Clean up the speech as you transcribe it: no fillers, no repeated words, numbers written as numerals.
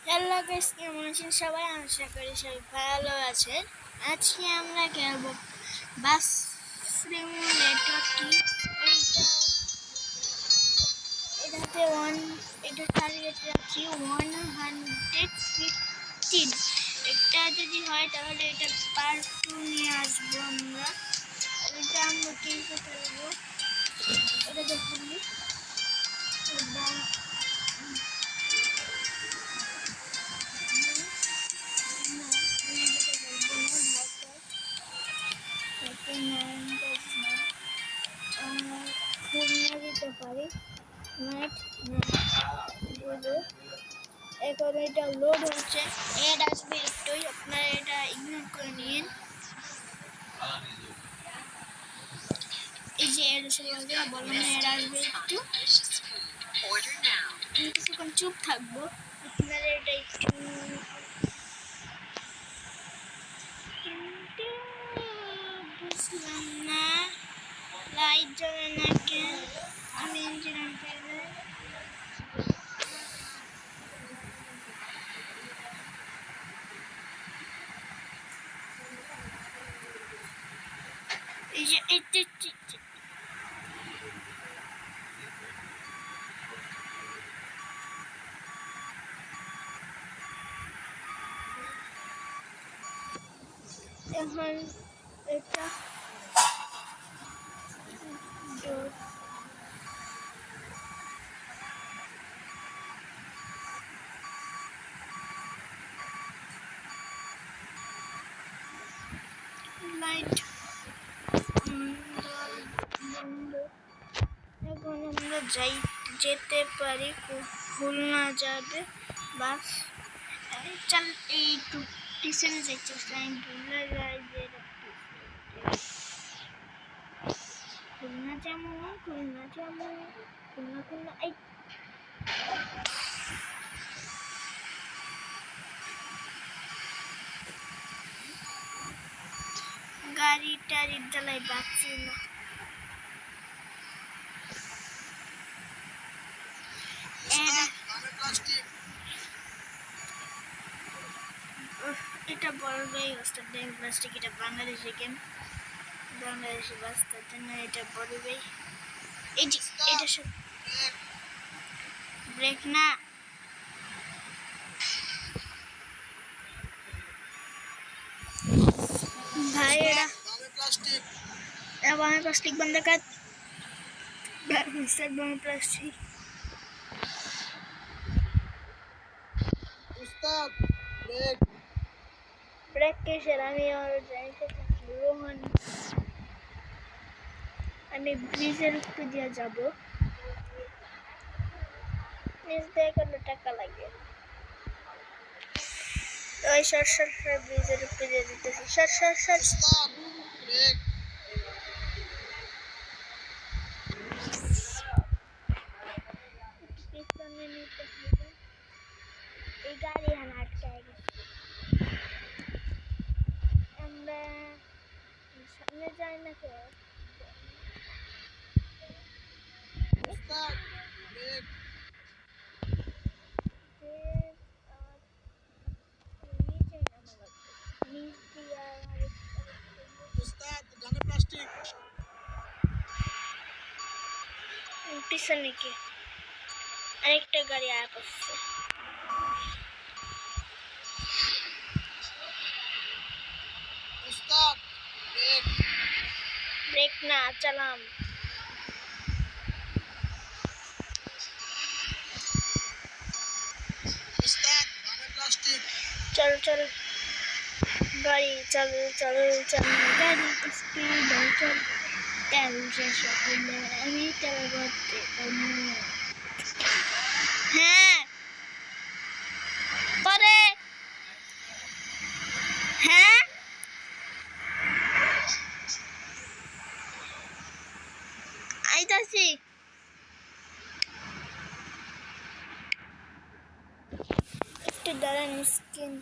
Hello guys, কেমন আছেন সবাই? আশা করি সবাই ভালো আছেন। আজকে আমরা খেলবো বাস সিমুলেটর কি। এটাতে এটা টার্গেট রাখছি 115। এটা যদি হয় তাহলে এটা পার্ট 2 নিয়ে আসবো আমরা। এটা আমরা কিনতে পারবো। এটা দেখুন খুলনা দিতে পারি। এখন এটা লোড হচ্ছে, এড আসবে একটুই, আপনারা এটা ইগনোর করে নিন। এই যে এড এসে বলবে, বললাম না এড আসবে একটু, কিছুক্ষণ চুপ থাকবো। আপনারা এটা একটু বুঝলাম না, লাইট জ্বলে না কেন? আমি ইঞ্জিন অন করবো। এই যে এখন এটা লাইট এখন আমরা যেতে পারি, খুলনা যাবে বাস। চল একটু পিছনে যাচ্ছে, ভুলে যাই যে খুলনা যাবো খুলনা এই গাড়িটার জ্বালাই বাঁচছি না। এটা বলবেই ওস্তাদ ড্যাম প্লাস্টিক, এটা বাংলাদেশি গেম, বাংলাদেশি বাস্তার জন্য এটা বলবেই। এই যে এটা সব ব্রেক না, भाई एड़ा बामे प्लास्टिक बंद कर, सर बामे प्लास्टिक उस्ताद ब्रेक के शरामी और जाएंगे रोहन আমি ব্রিজের উপরে দিয়ে যাব। নিচ দিয়ে গেলে টাকা লাগে। ওই সর ব্রিজের উপরে দিয়ে দিতেছি। সর পিছনে নিতে হবে। এই গাড়ি হানা আটকায় গেছে, আমরা সামনে যাই না কে? পিছনে কি আরেকটা গাড়ি আয়া পড়ছে। ব্রেক না চালাম। चल गाड़ी चल गाड़ी स्पीड चल तेल जैसा अभी तेल बढ़ते हैं परे हैं आइताছি একটু দাঁড়ান, স্ক্রিন